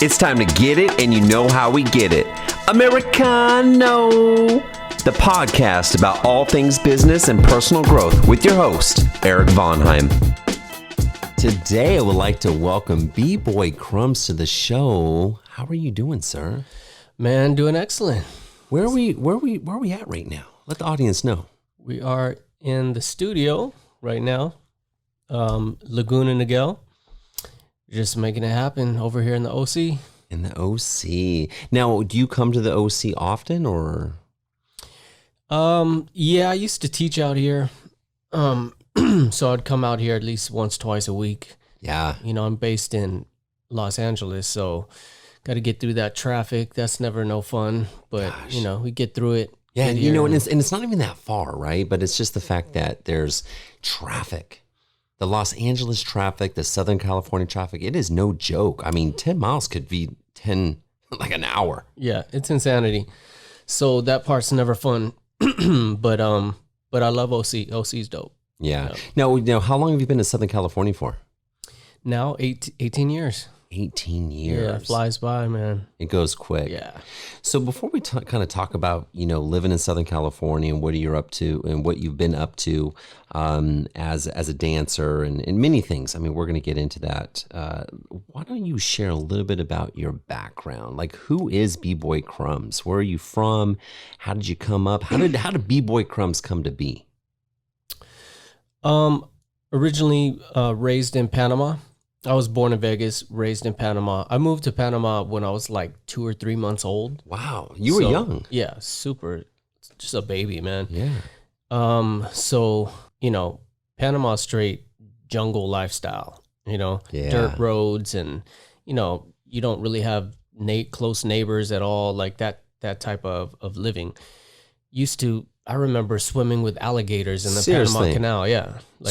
It's time to get it, and you know how we get it. Americano, the podcast about all things business and personal growth with your host, Eric Vonheim. Today, I would like to welcome B-Boy Crumbs to the show. How are you doing, sir? Man, doing excellent. Where are we at right now? Let the audience know. We are in the studio right now, Laguna Niguel. Just making it happen over here in the OC. In the OC. Now, do you come to the OC often, or? Yeah, I used to teach out here. So I'd come out here at least once, twice a week. Yeah. You know, I'm based in Los Angeles, so got to get through that traffic. That's never no fun, but you know, we get through it. Yeah, you know, and it's not even that far, right? But it's just the fact that there's traffic. The Los Angeles traffic, the Southern California traffic, it is no joke. I mean, 10 miles could be like an hour. Yeah, it's insanity. So that part's never fun. But I love OC. OC's dope. Yeah. Now, how long have you been in Southern California for? Now 18 years. 18 years. Yeah, it flies by, man. It goes quick. Yeah. So before we kind of talk about, you know, living in Southern California and what you're up to and what you've been up to as a dancer and many things, I mean, we're going to get into that. Why don't you share a little bit about your background? Like, who is B-Boy Crumbs? Where are you from? How did you come up? How did B-Boy Crumbs come to be? Originally raised in Panama. I was born in Vegas, raised in Panama. I moved to Panama when I was like 2 or 3 months old. Wow, you were young. Yeah, super, just a baby, man. Yeah. So, you know, Panama straight jungle lifestyle, you know, dirt roads, and, you know, you don't really have close neighbors at all, like that type of living. I remember swimming with alligators in the Panama Canal. Yeah. Like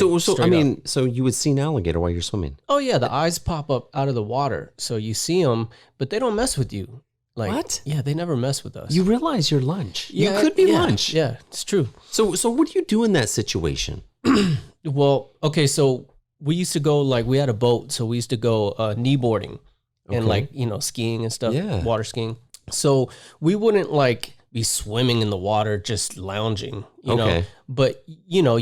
so you would see an alligator while you're swimming. Oh yeah, the eyes pop up out of the water, so you see them, but they don't mess with you. Like, what? Yeah, they never mess with us. You realize you're lunch. Yeah, you could be lunch. Yeah, it's true. So what do you do in that situation? Well, okay, so we used to go, like, we had a boat, so we used to go kneeboarding and like, you know, skiing and stuff, water skiing. So we wouldn't like be swimming in the water, just lounging, you know. But you know,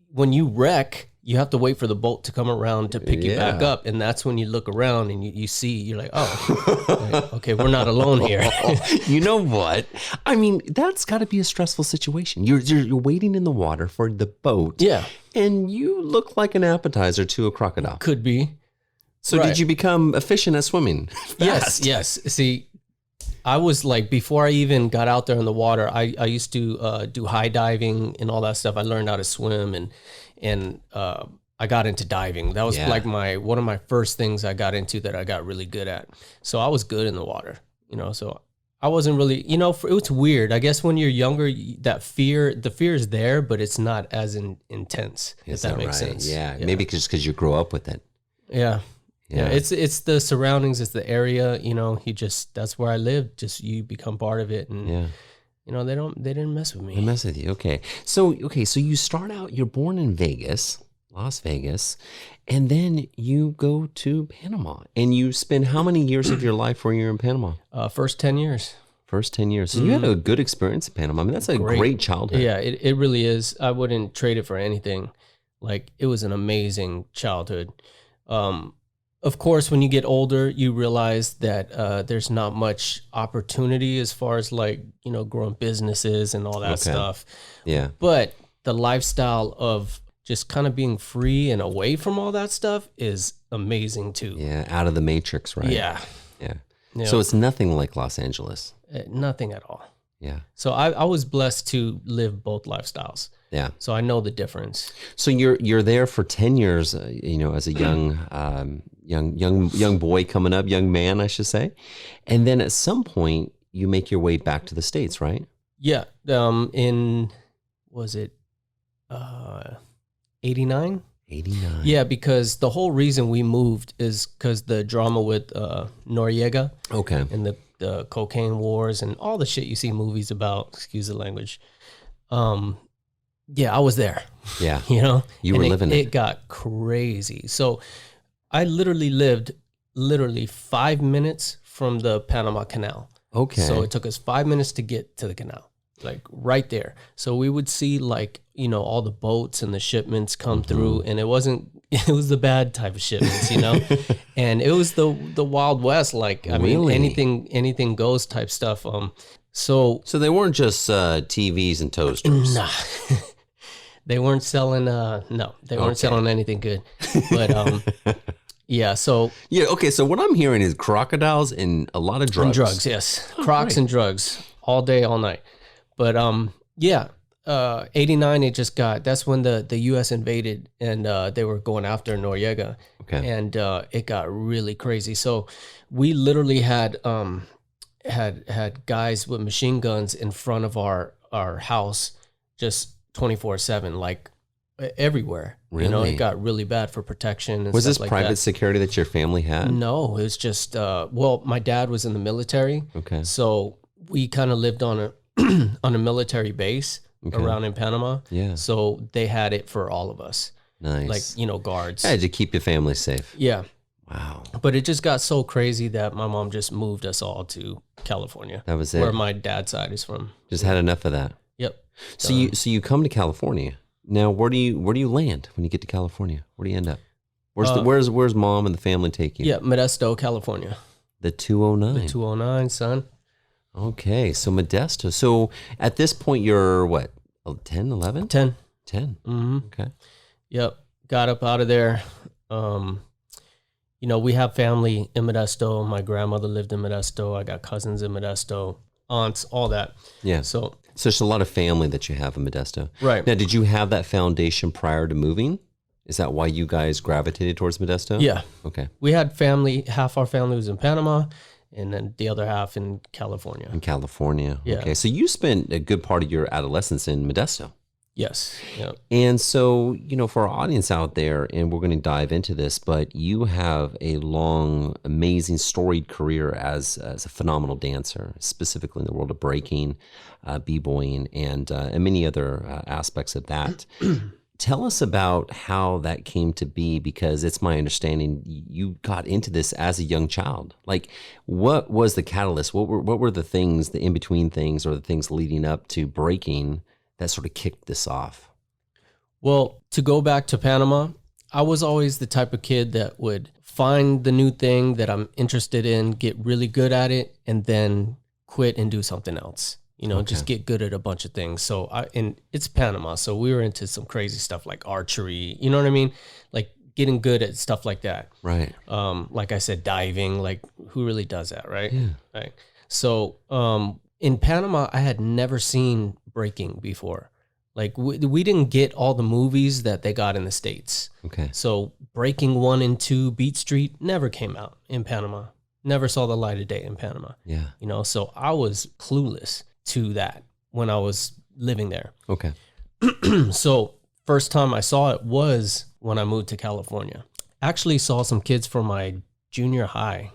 when you wreck, you have to wait for the boat to come around to pick you back up, and that's when you look around and you see, you're like, oh, okay, we're not alone here. You know what? I mean, that's got to be a stressful situation. You're waiting in the water for the boat, and you look like an appetizer to a crocodile. Could be. So did you become efficient at swimming? Yes. See, I was like, before I even got out there in the water, I used to do high diving and all that stuff. I learned how to swim, and I got into diving. That was like one of my first things I got into that I got really good at. So I was good in the water, you know. So I wasn't really, you know, it's weird. I guess when you're younger, the fear is there, but it's not as intense. If that makes sense. Yeah, maybe just because you grow up with it. Yeah. Yeah, it's the surroundings, it's the area, you know. That's where I lived. Just you become part of it, and you know, they didn't mess with me. They mess with you, okay. So you start out. You're born in Vegas, Las Vegas, and then you go to Panama, and you spend how many years of your life where you're in Panama? First 10 years. First 10 years. So you had a good experience in Panama. I mean, that's a great childhood. Yeah, it really is. I wouldn't trade it for anything. Like, it was an amazing childhood. Of course, when you get older, you realize that there's not much opportunity as far as, like, you know, growing businesses and all that stuff. Yeah. But the lifestyle of just kind of being free and away from all that stuff is amazing too. Yeah, out of the matrix, right? Yeah. So it's nothing like Los Angeles. Nothing at all. Yeah. So I was blessed to live both lifestyles. Yeah. So I know the difference. So you're there for 10 years, you know, as a young boy coming up, young man, I should say. And then at some point you make your way back to the States, right? Yeah. Was it 89? 89. Yeah, because the whole reason we moved is because the drama with Noriega. Okay. And the cocaine wars and all the shit you see movies about, excuse the language. Yeah, I was there. Yeah. You know? You were living it. It got crazy. So I literally lived 5 minutes from the Panama Canal. Okay. So it took us 5 minutes to get to the canal, like right there. So we would see like, you know, all the boats and the shipments come through, and it was the bad type of shipments, you know, and it was the Wild West. Like, I mean, anything goes type stuff. So they weren't just TVs and toasters. nah, they weren't selling, they weren't selling anything good, but, yeah, so... Yeah, okay, so what I'm hearing is crocodiles and a lot of drugs. And drugs, yes. Crocs and drugs all day, all night. But, 89, that's when the U.S. invaded, and they were going after Noriega. Okay. And it got really crazy. So we literally had guys with machine guns in front of our house just 24/7, like everywhere. Really? You know, it got really bad for protection and Was stuff this like private that. security that your family had? No, it was just well, my dad was in the military. Okay. So we kind of lived on a on a military base around in Panama. Yeah. So they had it for all of us. Nice. Like, you know, guards. Yeah, to keep your family safe. Yeah. Wow. But it just got so crazy that my mom just moved us all to California. That was it. Where my dad's side is from. Just had enough of that. Yep. So you come to California. Now, where do you land when you get to California? Where do you end up? Where's mom and the family take you? Yeah, Modesto, California. The 209. The 209, son. Okay, so Modesto. So at this point, you're what, 10, 11? 10. 10. Mm-hmm. Okay. Yep. Got up out of there. You know, we have family in Modesto. My grandmother lived in Modesto. I got cousins in Modesto, aunts, all that. Yeah. So there's a lot of family that you have in Modesto. Right. Now, did you have that foundation prior to moving? Is that why you guys gravitated towards Modesto? Yeah. Okay. We had family, half our family was in Panama, and then the other half in California. In California. Yeah. Okay. So you spent a good part of your adolescence in Modesto. Yes. Yeah. And so, you know, for our audience out there, and we're going to dive into this, but you have a long, amazing, storied career as a phenomenal dancer, specifically in the world of breaking, b-boying, and many other aspects of that. Tell us about how that came to be, because it's my understanding you got into this as a young child. Like, what was the catalyst? What were the things, the in-between things, or the things leading up to breaking that sort of kicked this off? Well, to go back to Panama, I was always the type of kid that would find the new thing that I'm interested in, get really good at it, and then quit and do something else. You know, just get good at a bunch of things. So and it's Panama, so we were into some crazy stuff like archery. You know what I mean? Like getting good at stuff like that. Right. Like I said, diving. Like, who really does that, right? Yeah. Right. So in Panama, I had never seen breaking before. Like we didn't get all the movies that they got in the States. Okay. So Breaking 1 and 2, Beat Street never came out in Panama. Never saw the light of day in Panama. Yeah. You know, so I was clueless to that when I was living there. Okay. So first time I saw it was when I moved to California. Actually saw some kids from my junior high,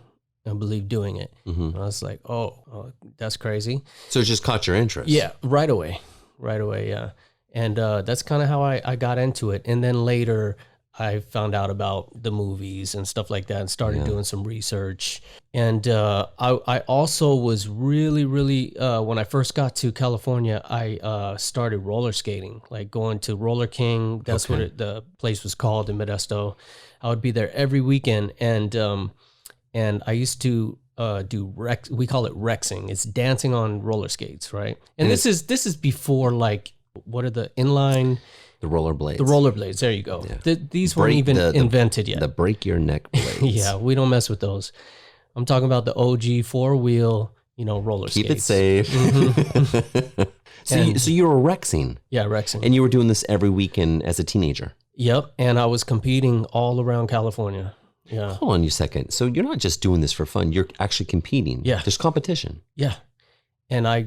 I believe, doing it. Mm-hmm. I was like, oh, that's crazy. So it just caught your interest. Yeah, right away, yeah. And that's kind of how I got into it. And then later I found out about the movies and stuff like that and started doing some research. And I also was really, when I first got to California, I started roller skating, like going to Roller King. That's what the place was called in Modesto. I would be there every weekend. And I used to do we call it rexing. It's dancing on roller skates, right? And this is before, like, what are the inline... The rollerblades. The rollerblades. There you go. Yeah. These weren't even invented yet. The break your neck blades. Yeah, we don't mess with those. I'm talking about the OG 4-wheel, roller skates. Keep it safe. Mm-hmm. So you were rexing. Yeah, rexing. And you were doing this every weekend as a teenager. Yep. And I was competing all around California. Yeah. Hold on a second. So you're not just doing this for fun. You're actually competing. Yeah. There's competition. Yeah. And I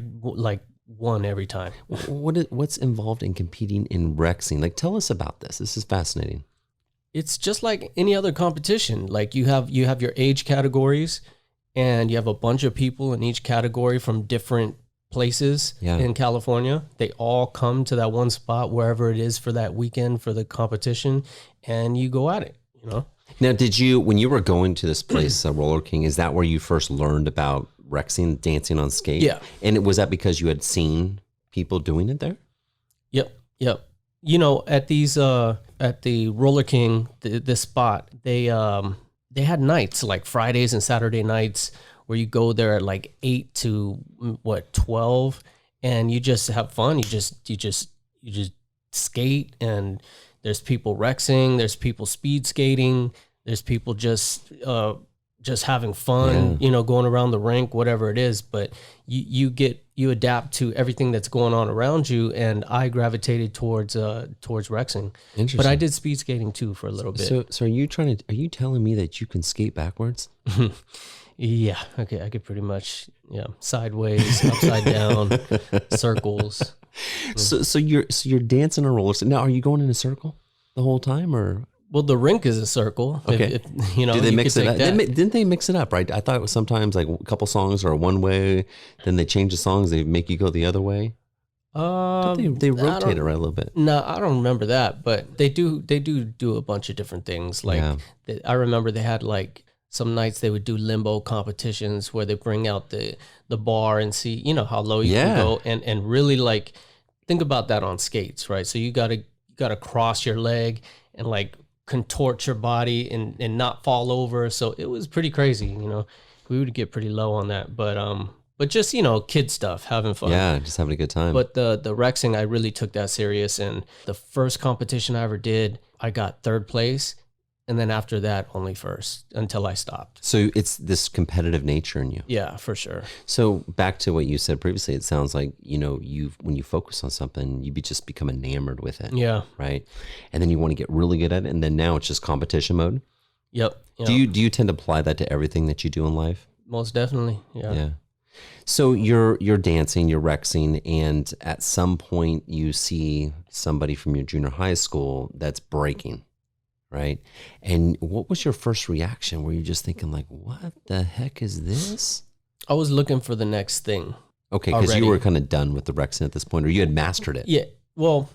won every time. What's involved in competing in rexing? Like, tell us about this. This is fascinating. It's just like any other competition. Like you have your age categories, and you have a bunch of people in each category from different places in California. They all come to that one spot, wherever it is, for that weekend for the competition, and you go at it, Now, when you were going to this place, Roller King, is that where you first learned about Rexing, dancing on skate? Yeah. And was that because you had seen people doing it there? Yep. At the Roller King, this spot, they had nights like Fridays and Saturday nights where you go there at like 8 to 12, and you just have fun. You just skate, and there's people rexing, there's people speed skating, there's people just having fun, going around the rink, whatever it is. But you adapt to everything that's going on around you, and I gravitated towards rexing. Interesting. But I did speed skating too for a little bit. So are you telling me that you can skate backwards? Yeah, okay, I could pretty much, sideways, upside down, circles. So you're dancing on rollers. Now, are you going in a circle the whole time, or? Well, the rink is a circle. Okay. Do they mix it up? Didn't they mix it up, right? I thought it was sometimes like a couple songs are one way, then they change the songs, they make you go the other way. They rotate it right a little bit. No, I don't remember that, but they do a bunch of different things. Like I remember they had like some nights they would do limbo competitions where they bring out the bar and see, how low you can go, and really like think about that on skates, right? So you gotta cross your leg and like contort your body and not fall over. So it was pretty crazy, we would get pretty low on that, but just, kid stuff, having fun. Yeah, just having a good time. But the rexing, I really took that serious. And the first competition I ever did, I got third place. And then after that, only first until I stopped. So it's this competitive nature in you. Yeah, for sure. So back to what you said previously, it sounds like, when you focus on something, you just become enamored with it. Yeah. Right. And then you want to get really good at it. And then now it's just competition mode. Yep. Do you tend to apply that to everything that you do in life? Most definitely. Yeah. Yeah. So you're dancing, you're rexing, and at some point you see somebody from your junior high school that's breaking. Right. And what was your first reaction? Were you just thinking like, what the heck is this? I was looking for the next thing. Okay. Because you were kind of done with the Rexing at this point, or you had mastered it. Yeah. Well,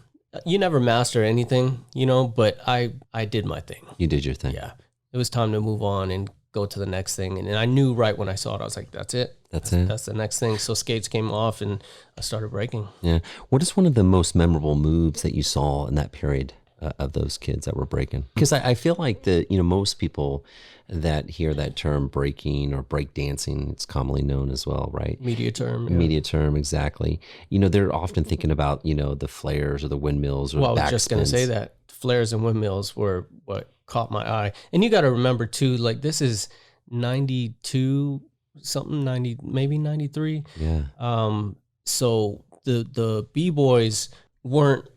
you never master anything, but I did my thing. You did your thing. Yeah. It was time to move on and go to the next thing. And I knew right when I saw it, I was like, that's it. That's the next thing. So skates came off and I started breaking. Yeah. What is one of the most memorable moves that you saw in that period? Of those kids that were breaking? Because I feel like most people that hear that term breaking or break dancing, it's commonly known as well, right? Media term. Yeah. Media term, exactly. They're often thinking about, the flares or the windmills or the backspins. I was just going to say that. Flares and windmills were what caught my eye. And you got to remember too, like this is 92 something, 90, maybe 93. Yeah. So the B-boys weren't,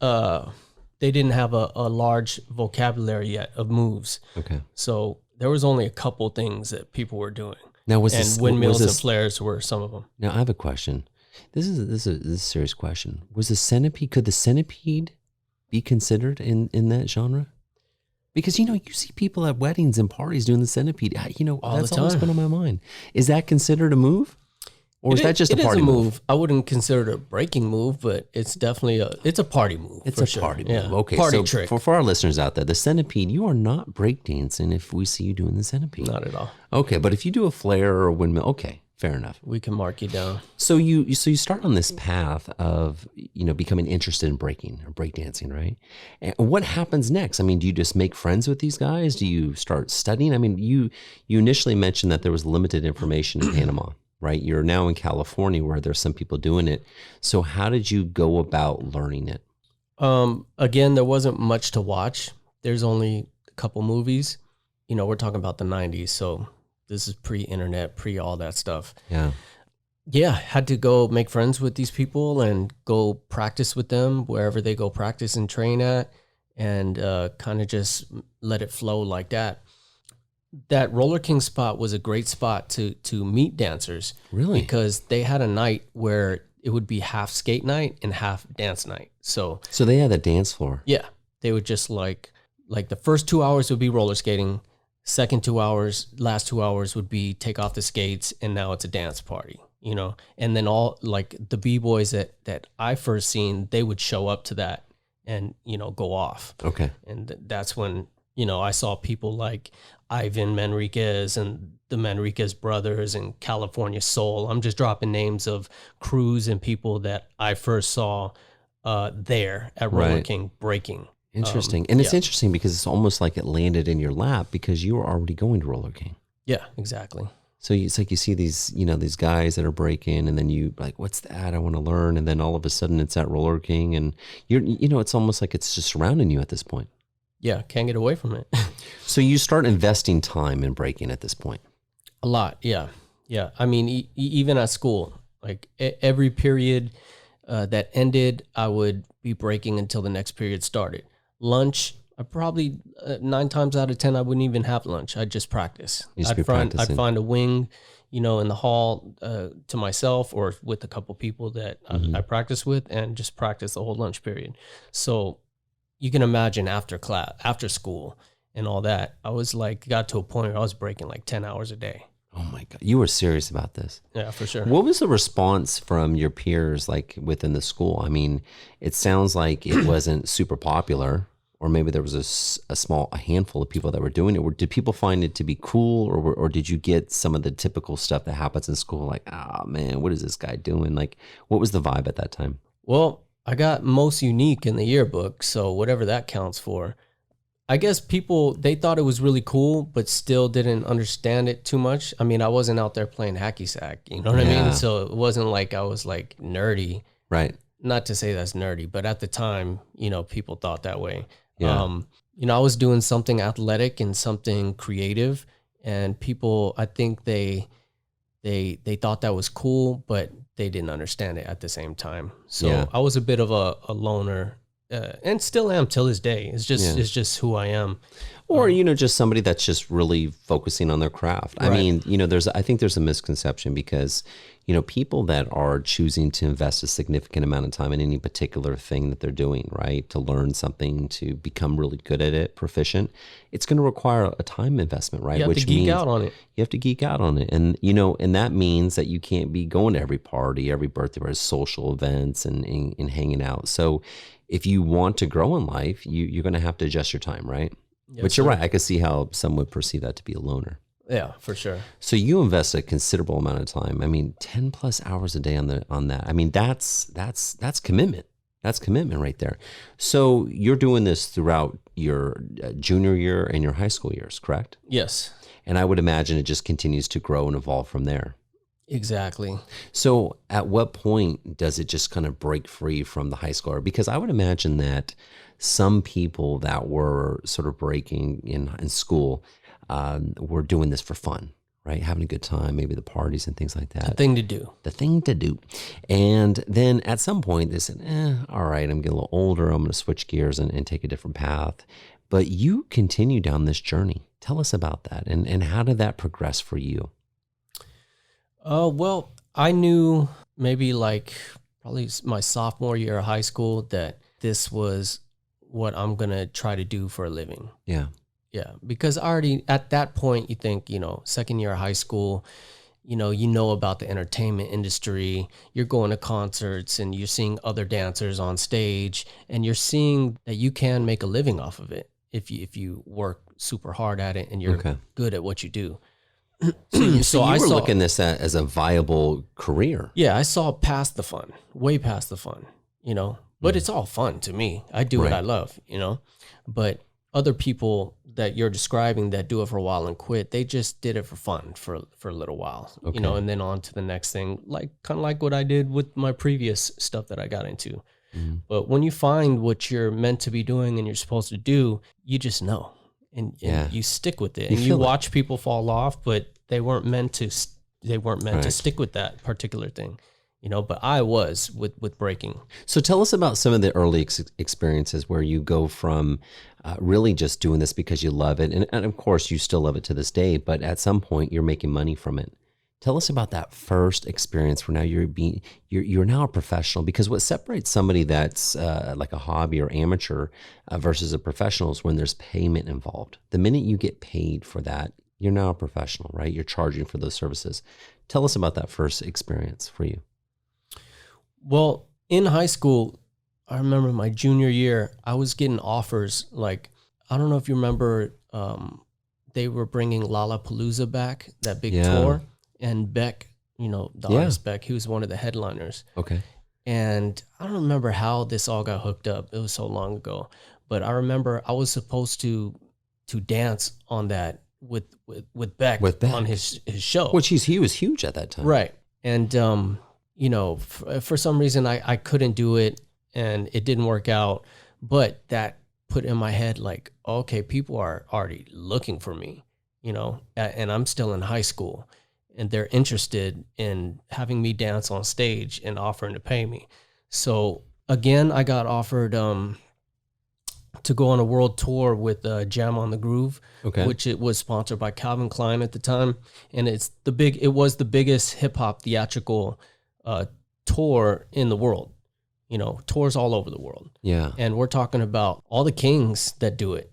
they didn't have a large vocabulary yet of moves. Okay. So there was only a couple things that people were doing. Now, windmills and flares were some of them. Now I have a question. This is a serious question. Could the centipede be considered in that genre? Because, you see people at weddings and parties doing the centipede. That's always been on my mind. Is that considered a move? Or is that just a party move? I wouldn't consider it a breaking move, but it's definitely a party move. It's a party move. Yeah. Okay, party trick. For our listeners out there, the centipede, you are not breakdancing if we see you doing the centipede. Not at all. Okay, but if you do a flare or a windmill, okay, fair enough. We can mark you down. So you start on this path of becoming interested in breaking or breakdancing, right? And what happens next? I mean, do you just make friends with these guys? Do you start studying? I mean, you initially mentioned that there was limited information in Panama. Right? You're now in California where there's some people doing it. So how did you go about learning it? Again, there wasn't much to watch. There's only a couple movies. We're talking about the 90s. So this is pre-internet, pre all that stuff. Yeah. Yeah. Had to go make friends with these people and go practice with them wherever they go practice and train at, and kind of just let it flow like that. That Roller King spot was a great spot to meet dancers. Really? Because they had a night where it would be half skate night and half dance night. So they had a dance floor. Yeah. They would just like the first 2 hours would be roller skating. Second 2 hours, last 2 hours would be take off the skates, and now it's a dance party, And then all like the B-boys that I first seen, they would show up to that and, go off. Okay. And that's when I saw people like Ivan Manriquez and the Manriquez brothers and California Soul. I'm just dropping names of crews and people that I first saw there at Roller Right. King breaking. Interesting. And it's Yeah. interesting because it's almost like it landed in your lap because you were already going to Roller King. Yeah, exactly. So it's like you see these, these guys that are breaking, and then you like, what's that? I want to learn. And then all of a sudden it's at Roller King, and it's almost like it's just surrounding you at this point. Yeah, can't get away from it. So you start investing time in breaking at this point. A lot, yeah. Yeah, I mean, even at school, like every period that ended, I would be breaking until the next period started. Lunch, I probably 9 times out of 10, I wouldn't even have lunch. I'd just practice. You just be I'd practicing. find a wing, in the hall to myself or with a couple people that I practice with, and just practice the whole lunch period. So you can imagine after school and all that, I was like, got to a point where I was breaking like 10 hours a day. Oh my God. You were serious about this. Yeah, for sure. What was the response from your peers like within the school? I mean, it sounds like it wasn't super popular, or maybe there was a handful of people that were doing it. Did people find it to be cool, or did you get some of the typical stuff that happens in school? Like, oh man, what is this guy doing? Like, what was the vibe at that time? Well, I got most unique in the yearbook, so whatever that counts for. I guess people, they thought it was really cool, but still didn't understand it too much. I mean, I wasn't out there playing hacky sack, you know what I Yeah. mean? So it wasn't like I was like nerdy. Right. Not to say that's nerdy, but at the time, people thought that way. Yeah. I was doing something athletic and something creative, and people, I think they thought that was cool, but they didn't understand it at the same time. So Yeah. I was a bit of a loner, and still am till this day. It's just who I am. Or, just somebody that's just really focusing on their craft. I Right. mean, I think there's a misconception because, people that are choosing to invest a significant amount of time in any particular thing that they're doing, right? To learn something, to become really good at it, proficient, it's going to require a time investment, right? You have to geek out on it. You have to geek out on it. And, and that means that you can't be going to every party, every birthday, or social events and hanging out. So if you want to grow in life, you're going to have to adjust your time, right? Yes, But you're sir. right. I could see how some would perceive that to be a loner. Yeah, for sure. So you invest a considerable amount of time. I mean, 10 plus hours a day on that. I mean, that's commitment. That's commitment right there. So you're doing this throughout your junior year and your high school years, correct? Yes, And I would imagine it just continues to grow and evolve from there. exactly. So at what point does it just kind of break free from the high schooler? Because I would imagine that some people that were sort of breaking in school were doing this for fun, right? Having a good time, maybe the parties and things like that. The thing to do. The thing to do. And then at some point they said, all right, I'm getting a little older. I'm going to switch gears and take a different path. But you continue down this journey. Tell us about that. And how did that progress for you? Well, I knew maybe like probably my sophomore year of high school that this was what I'm going to try to do for a living. Yeah. Yeah, because already at that point, you think, second year of high school, you know about the entertainment industry, you're going to concerts and you're seeing other dancers on stage, and you're seeing that you can make a living off of it if you work super hard at it and you're Okay. good at what you do. So I you were saw, looking this at as a viable career. yeah, I saw past the fun, way past the fun, but it's all fun to me. I do what Right. I love, but other people that you're describing that do it for a while and quit, they just did it for fun for a little while, Okay. and then on to the next thing, like kind of like what I did with my previous stuff that I got into. Mhm. But when you find what you're meant to be doing and you're supposed to do, you just know, and Yeah. you stick with it. You And you feel it. watch people fall off, but they weren't meant to. They weren't meant to Right. stick with that particular thing, But I was with breaking. So tell us about some of the early experiences where you go from really just doing this because you love it. And of course, you still love it to this day, but at some point you're making money from it. Tell us about that first experience where now you're now a professional, because what separates somebody that's like a hobby or amateur versus a professional is when there's payment involved. The minute you get paid for that, you're now a professional, right? You're charging for those services. Tell us about that first experience for you. Well, in high school, I remember my junior year, I was getting offers like I don't know if you remember, they were bringing Lollapalooza back, that big Yeah. tour, and Beck, the Yeah. artist Beck, he was one of the headliners. Okay. And I don't remember how this all got hooked up. It was so long ago, but I remember I was supposed to dance on that with Beck, With Beck. on his show, Which he was huge at that time. right? And for some reason I couldn't do it, and it didn't work out. But that put in my head like, okay, people are already looking for me, and I'm still in high school, and they're interested in having me dance on stage and offering to pay me. So again, I got offered to go on a world tour with Jam on the Groove, Okay. which it was sponsored by Calvin Klein at the time, and it was the biggest hip hop theatrical tour in the world. Tours all over the world. Yeah. And we're talking about all the kings that do it,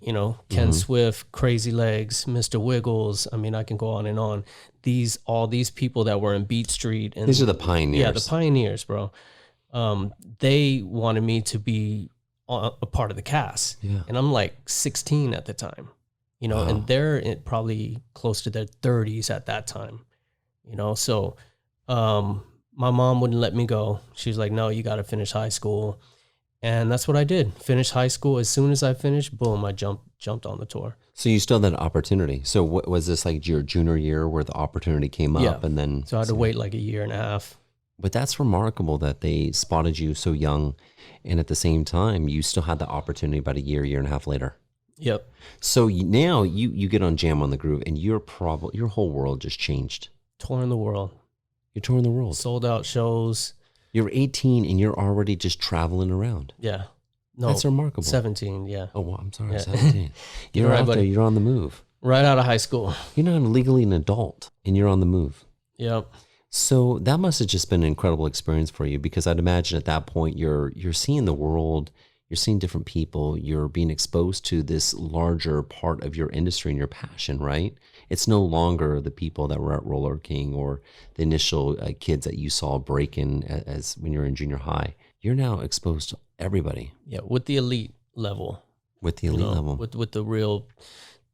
Ken Swift, Crazy Legs, Mr. Wiggles. I mean, I can go on and on. All these people that were in Beat Street. And These are the pioneers. Yeah, the pioneers, bro. They wanted me to be a part of the cast. Yeah. And I'm like 16 at the time, Wow. and they're probably close to their 30s at that time, so my mom wouldn't let me go. She was like, no, you got to finish high school. And that's what I did. Finish high school. As soon as I finished, boom, I jumped on the tour. So you still had an opportunity. So what was this, like your junior year where the opportunity came up? Yeah. And then So I had to wait like a year and a half. But that's remarkable that they spotted you so young, and at the same time you still had the opportunity about a year and a half later. Yep. So now you get on Jam on the Groove, and your whole world just changed. Touring the world. You're touring the world. Sold out shows. You're 18 and you're already just traveling around. Yeah. No, That's remarkable. 17, yeah. Oh, well, I'm sorry, Yeah. 17. You're Right, out there. buddy. You're on the move. Right out of high school. You're not legally an adult, and you're on the move. Yep. So that must have just been an incredible experience for you, because I'd imagine at that point you're seeing the world, you're seeing different people, you're being exposed to this larger part of your industry and your passion, right? It's no longer the people that were at Roller King or the initial kids that you saw breaking as when you're in junior high. You're now exposed to everybody. Yeah, with the elite level. With the elite level. With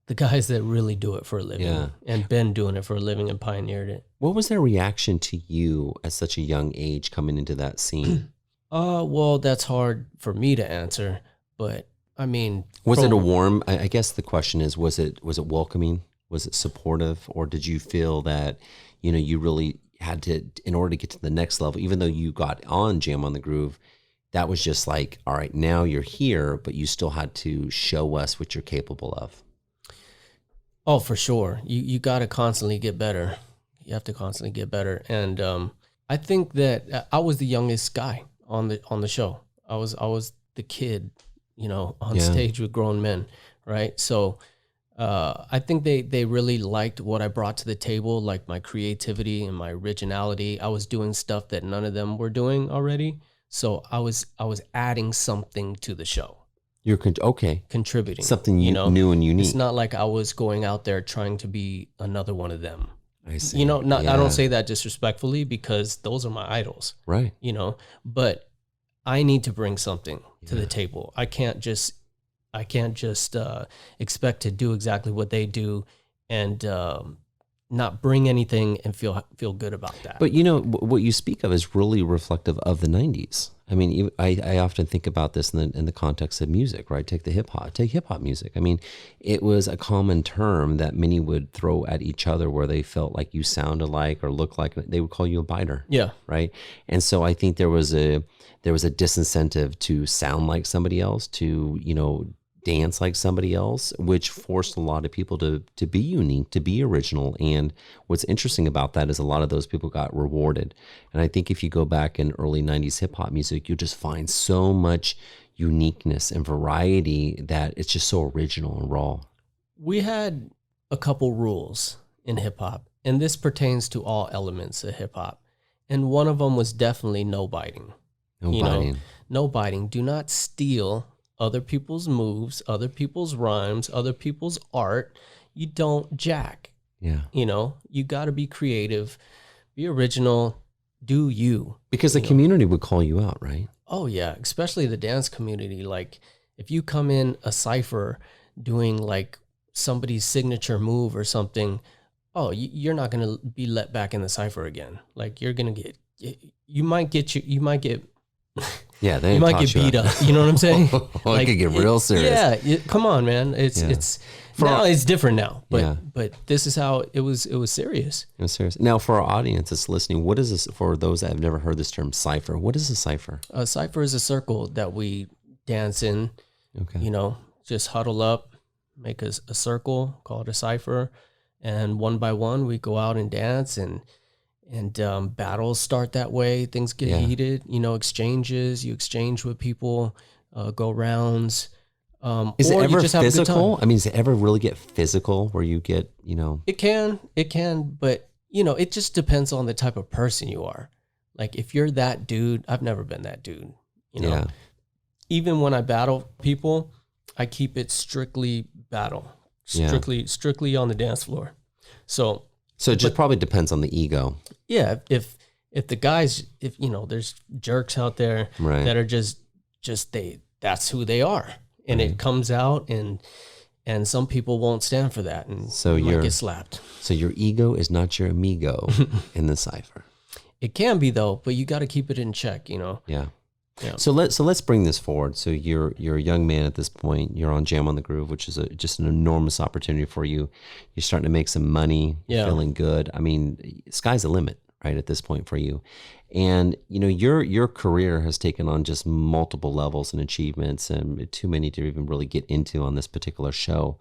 the guys that really do it for a living. Yeah. And been doing it for a living and pioneered it. What was their reaction to you at such a young age coming into that scene? Well, that's hard for me to answer, but I mean, Was it a warm, I guess the question is, was it welcoming? Was it supportive? Or did you feel that, you really had to, in order to get to the next level, even though you got on Jam on the Groove, that was just like, all right, now you're here, but you still had to show us what you're capable of? Oh, for sure. You got to constantly get better. You have to constantly get better. And I think that I was the youngest guy on the show. I was the kid, on stage with grown men, right? So I think they really liked what I brought to the table, like my creativity and my originality. I was doing stuff that none of them were doing already. So I was adding something to the show. You're Contributing. Something new and unique. It's not like I was going out there trying to be another one of them. I see. I don't say that disrespectfully, because those are my idols. Right. But I need to bring something to the table. I can't just expect to do exactly what they do and not bring anything and feel good about that. But what you speak of is really reflective of the 90s. I mean, I often think about this in the context of music, right? Take hip hop music. I mean, it was a common term that many would throw at each other where they felt like you sounded like or looked like, they would call you a biter. Yeah. Right. And so I think there was a disincentive to sound like somebody else, to, dance like somebody else, which forced a lot of people to be unique, to be original. And what's interesting about that is a lot of those people got rewarded. And I think if you go back in early 90s hip hop music, you'll just find so much uniqueness and variety that it's just so original and raw. We had a couple rules in hip hop, and this pertains to all elements of hip hop. And one of them was definitely no biting. No biting. Do not steal other people's moves, other people's rhymes, other people's art. You don't jack. Yeah. You got to be creative, be original, do you. Because the community would call you out, right? Oh, yeah. Especially the dance community. Like, if you come in a Cypher doing like somebody's signature move or something, oh, you're not going to be let back in the Cypher again. Like you're going to get, you might get, you might get beat up. You know what I'm saying? Like, it could get real serious. Yeah. Come on, man. It's different now, but this is how it was serious. It was serious. Now for our audience that's listening, what is this, for those that have never heard this term, Cypher? What is a Cypher? A Cypher is a circle that we dance in. Okay. You know, just huddle up, make a circle, call it a Cypher, and one by one we go out and dance, and battles start that way. Things get heated. You know, you exchange with people, go rounds. Is it ever physical? I mean, does it ever really get physical where you get, It can, but it just depends on the type of person you are. Like if you're that dude, I've never been that dude. Even when I battle people, I keep it strictly battle, strictly on the dance floor. So it just probably depends on the ego. Yeah. If the guys, there's jerks out there that are just that's who they are. And it comes out, and some people won't stand for that, and so you might get slapped. So your ego is not your amigo in the Cypher. It can be though, but you got to keep it in check, Yeah. So let's bring this forward. So you're a young man at this point. You're on Jam on the Groove, which is just an enormous opportunity for you. You're starting to make some money. You're feeling good. I mean, sky's the limit, right, at this point for you. And your career has taken on just multiple levels and achievements, and too many to even really get into on this particular show.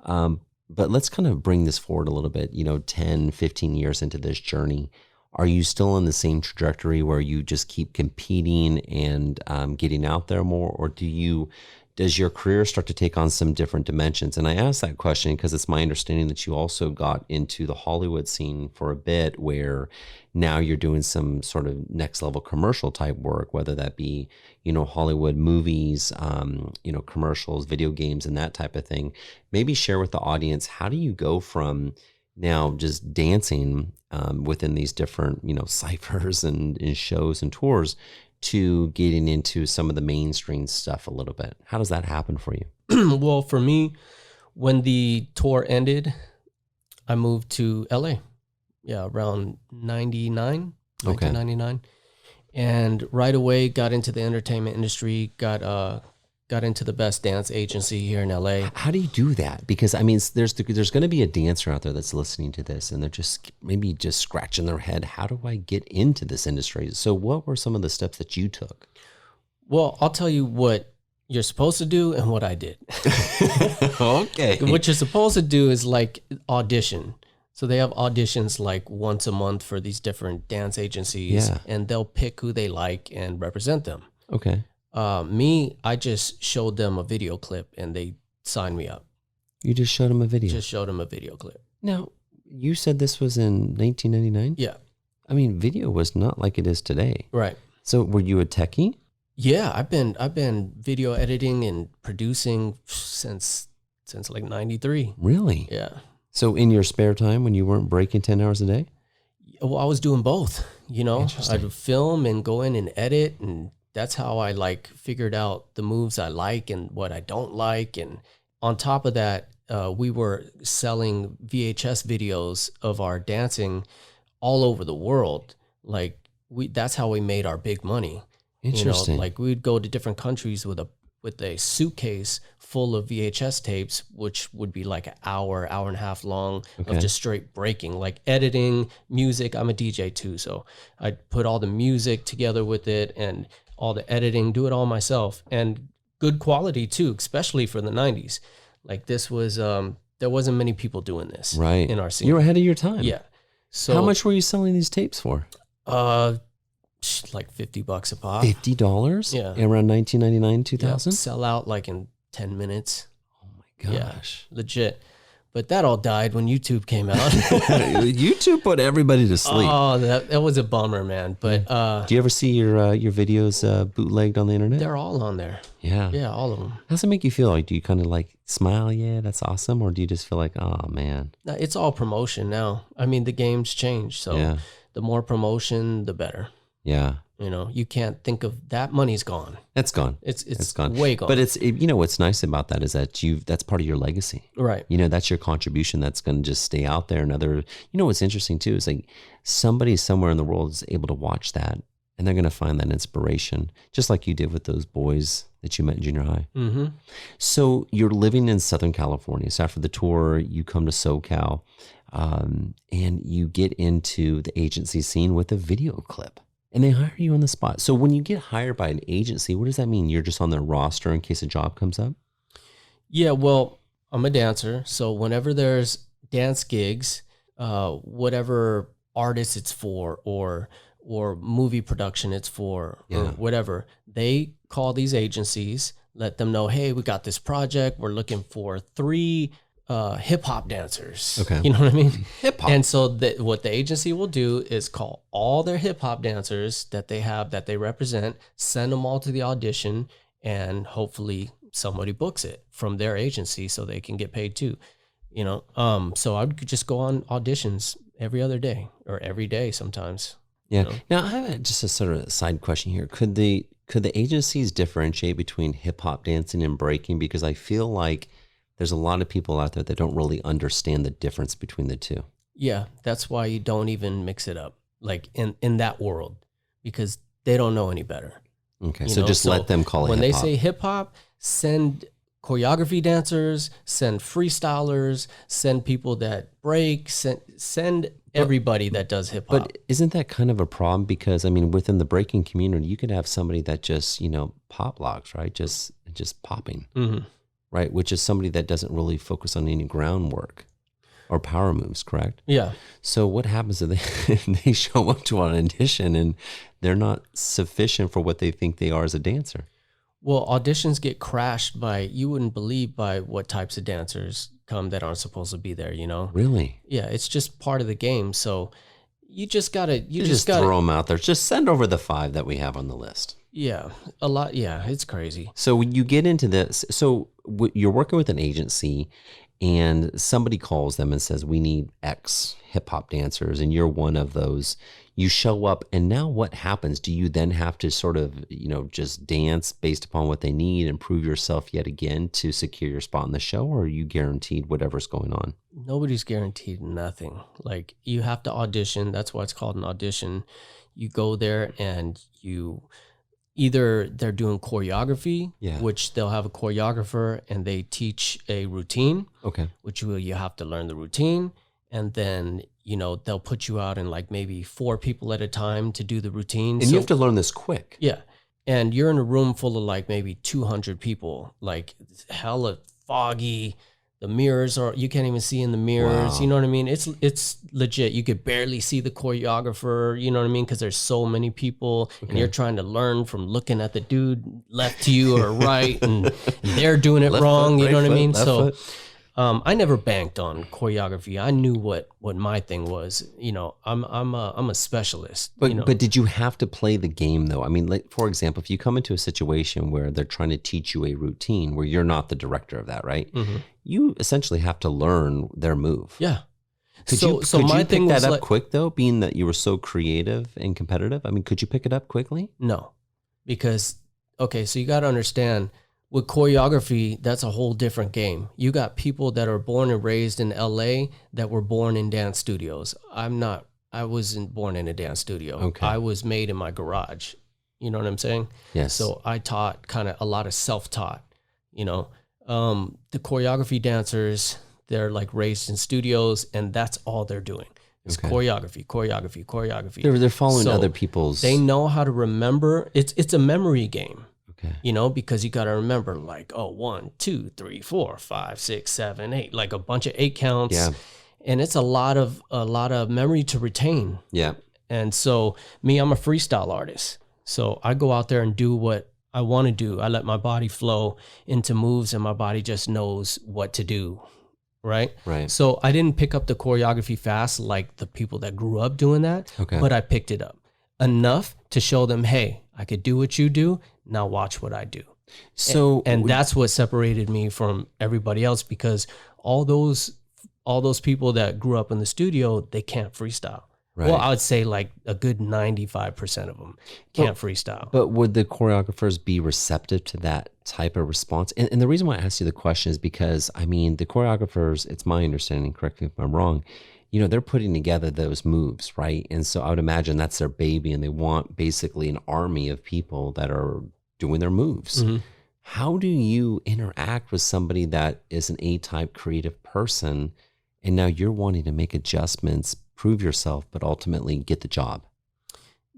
But let's kind of bring this forward a little bit. 10, 15 years into this journey, are you still on the same trajectory where you just keep competing and getting out there more, or does your career start to take on some different dimensions? And I ask that question because it's my understanding that you also got into the Hollywood scene for a bit, where now you're doing some sort of next level commercial type work, whether that be, Hollywood movies, commercials, video games, and that type of thing. Maybe share with the audience, how do you go from now just dancing within these different, ciphers and shows and tours to getting into some of the mainstream stuff a little bit? How does that happen for you? Well, for me, when the tour ended, I moved to LA. Yeah, around 1999. And right away got into the entertainment industry, got into the best dance agency here in LA. How do you do that? Because I mean, there's going to be a dancer out there that's listening to this, and they're just scratching their head. How do I get into this industry? So what were some of the steps that you took? Well, I'll tell you what you're supposed to do and what I did. Okay. What you're supposed to do is like audition. So they have auditions like once a month for these different dance agencies, and they'll pick who they like and represent them. Okay. I just showed them a video clip and they signed me up. You just showed them a video? Just showed them a video clip. Now, you said this was in 1999? Yeah. I mean, video was not like it is today. Right. So were you a techie? Yeah, I've been video editing and producing since like 93. Really? Yeah. So in your spare time when you weren't breaking 10 hours a day? Well, I was doing both, I'd film and go in and edit, and that's how I figured out the moves I like and what I don't like. And on top of that, we were selling VHS videos of our dancing all over the world. That's how we made our big money. Interesting. We'd go to different countries with a suitcase full of VHS tapes, which would be like an hour and a half long of just straight breaking, like editing, music. I'm a DJ too, so I'd put all the music together with it and all the editing, do it all myself, and good quality too, especially for the 90s. Like this was, there wasn't many people doing this in our scene. You were ahead of your time. Yeah. So how much were you selling these tapes for? Like $50 a pop. $50? Yeah. Around 1999, 2000? Yeah, sell out like in 10 minutes. Oh my gosh. Yeah, legit. But that all died when YouTube came out. YouTube put everybody to sleep. Oh, that was a bummer, man. But do you ever see your videos bootlegged on the internet? They're all on there. Yeah. Yeah, all of them. How does it make you feel? Like, do you kind of smile? Yeah, that's awesome. Or do you just feel like, oh man? It's all promotion now. I mean, the game's changed. So the more promotion, the better. Yeah. You know, you can't think of that money's gone. That's gone. It's gone. way gone. But what's nice about that is that that's part of your legacy. Right. You know, that's your contribution that's going to just stay out there. What's interesting too is like somebody somewhere in the world is able to watch that and they're going to find that inspiration, just like you did with those boys that you met in junior high. Mm-hmm. So you're living in Southern California. So after the tour, you come to SoCal, and you get into the agency scene with a video clip. And they hire you on the spot. So when you get hired by an agency, what does that mean? You're just on their roster in case a job comes up? Yeah, well, I'm a dancer. So whenever there's dance gigs, whatever artist it's for or movie production it's for or whatever, they call these agencies, let them know, hey, we got this project. We're looking for 3 hip hop dancers. Okay. You know what I mean? Hip hop. And so what the agency will do is call all their hip hop dancers that they have, that they represent, send them all to the audition, and hopefully somebody books it from their agency so they can get paid too. You know, so I would just go on auditions every other day or every day sometimes. Yeah. You know? Now I have just a sort of side question here. Could the agencies differentiate between hip hop dancing and breaking? Because I feel like there's a lot of people out there that don't really understand the difference between the two. Yeah, that's why you don't even mix it up, like in that world, because they don't know any better. Okay, so just let them call it when hip-hop. they say hip hop, send choreography dancers, send freestylers, send people that break, send everybody that does hip hop. But isn't that kind of a problem? Because I mean, within the breaking community, you could have somebody that just pop locks, right? Just popping. Mm-hmm. Right, which is somebody that doesn't really focus on any groundwork or power moves, correct? Yeah. So what happens if they show up to an audition and they're not sufficient for what they think they are as a dancer? Well, auditions get crashed you wouldn't believe by what types of dancers come that aren't supposed to be there, you know? Really? Yeah, it's just part of the game. So you just gotta, throw them out there. Just send over the 5 that we have on the list. Yeah, a lot. Yeah, it's crazy. So when you get into this, you're working with an agency and somebody calls them and says, we need X hip hop dancers, and you're one of those. You show up, and now what happens? Do you then have to sort of, just dance based upon what they need and prove yourself yet again to secure your spot in the show, or are you guaranteed whatever's going on? Nobody's guaranteed nothing. Like, you have to audition. That's why it's called an audition. You go there and either they're doing choreography, which they'll have a choreographer and they teach a routine, which you have to learn the routine. And then, they'll put you out in like maybe 4 people at a time to do the routine. And you have to learn this quick. Yeah. And you're in a room full of like maybe 200 people, like hella foggy. The mirrors you can't even see in the mirrors. Wow. You know what I mean? It's legit. You could barely see the choreographer, you know what I mean? Because there's so many people and you're trying to learn from looking at the dude left to you or right and they're doing it wrong. You know what I mean? So I never banked on choreography. I knew what my thing was. I'm a specialist. But did you have to play the game though? I mean, like, for example, if you come into a situation where they're trying to teach you a routine where you're not the director of that, right? Mm-hmm. You essentially have to learn their move. Yeah. Could you pick that up quick though, being that you were so creative and competitive? I mean, could you pick it up quickly? No, because so you got to understand. With choreography, that's a whole different game. You got people that are born and raised in LA that were born in dance studios. I wasn't born in a dance studio. Okay. I was made in my garage. You know what I'm saying? Yes. So I taught kind of a lot of self-taught, the choreography dancers, they're like raised in studios and that's all they're doing. It's choreography. They're following other people's. They know how to remember. It's a memory game. Because you got to remember like, 1, 2, 3, 4, 5, 6, 7, 8, like a bunch of 8 counts. Yeah. And it's a lot of memory to retain. Yeah. And so I'm a freestyle artist. So I go out there and do what I want to do. I let my body flow into moves and my body just knows what to do. Right. So I didn't pick up the choreography fast like the people that grew up doing that. But I picked it up enough to show them, hey, I could do what you do. Now watch what I do. So, and that's what separated me from everybody else, because all those people that grew up in the studio, they can't freestyle. Right. Well, I would say like a good 95% of them can't freestyle. But would the choreographers be receptive to that type of response? And the reason why I asked you the question is because, I mean, the choreographers, it's my understanding, correct me if I'm wrong, they're putting together those moves, right? And so I would imagine that's their baby, and they want basically an army of people that are doing their moves. Mm-hmm. How do you interact with somebody that is an A-type creative person, and now you're wanting to make adjustments, prove yourself, but ultimately get the job?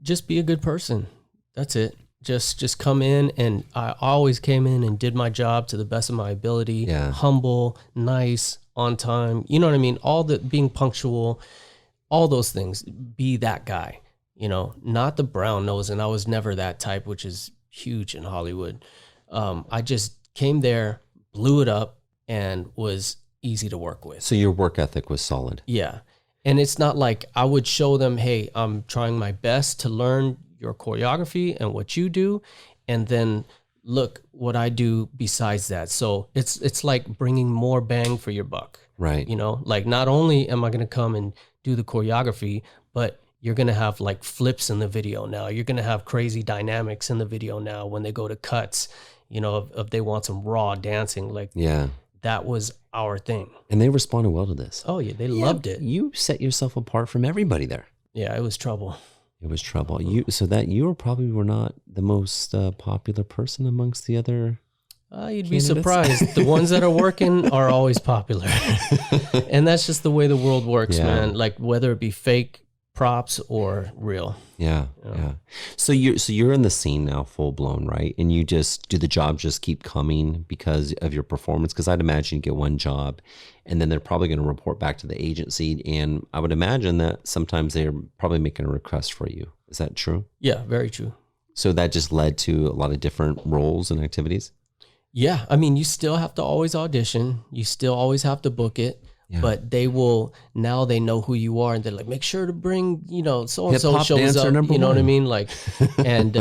Just be a good person. That's it. Just come in, and I always came in and did my job to the best of my ability. Yeah. Humble, nice, on time. You know what I mean? All the being punctual, all those things. Be that guy. Not the brown nose, and I was never that type, which is huge in Hollywood. I just came there, blew it up, and was easy to work with. So your work ethic was solid. Yeah. And it's not like I would show them, hey, I'm trying my best to learn your choreography and what you do, and then look what I do besides that. So it's like bringing more bang for your buck. Right. Like not only am I going to come and do the choreography, but you're going to have like flips in the video now. You're going to have crazy dynamics in the video now when they go to cuts, if they want some raw dancing, like that was our thing. And they responded well to this. Oh yeah, they loved it. You set yourself apart from everybody there. Yeah, it was trouble. It was trouble. You probably were not the most popular person amongst the other. You'd be surprised. The ones that are working are always popular, and that's just the way the world works, man. Like whether it be fake props or real. Yeah. So you're in the scene now, full blown, right? And you just do the job just keep coming because of your performance. Because I'd imagine you get one job, and then they're probably going to report back to the agency, and I would imagine that sometimes they're probably making a request for you. Is that true? Yeah, very true. So that just led to a lot of different roles and activities. Yeah, I mean, you still have to always audition. You still always have to book it. Yeah. But they know who you are, and they're like, make sure to bring, so-and-so shows up, you know what I mean? Like, and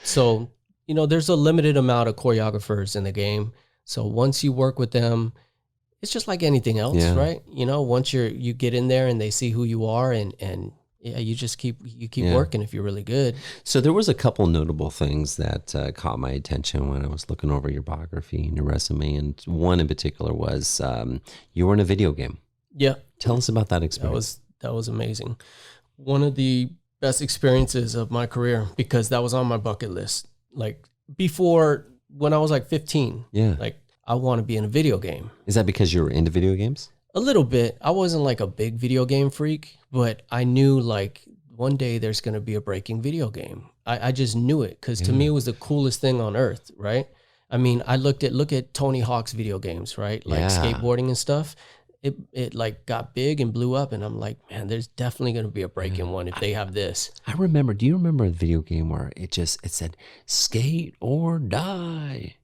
so, there's a limited amount of choreographers in the game. So once you work with them, it's just like anything else, right? Once you get in there and they see who you are, and you just keep working if you're really good. So there was a couple notable things that caught my attention when I was looking over your biography and your resume, and one in particular was you were in a video game. Yeah. Tell us about that experience. That was amazing. One of the best experiences of my career, because that was on my bucket list. Like before, when I was like 15, like I want to be in a video game. Is that because you were into video games? A little bit. I wasn't like a big video game freak, but I knew like one day there's going to be a breaking video game. I just knew it because to me it was the coolest thing on earth, right? I mean, look at Tony Hawk's video games, right? Like skateboarding and stuff. It like got big and blew up, and I'm like, man, there's definitely going to be a breaking one if they have this. I remember. Do you remember a video game where it said skate or die?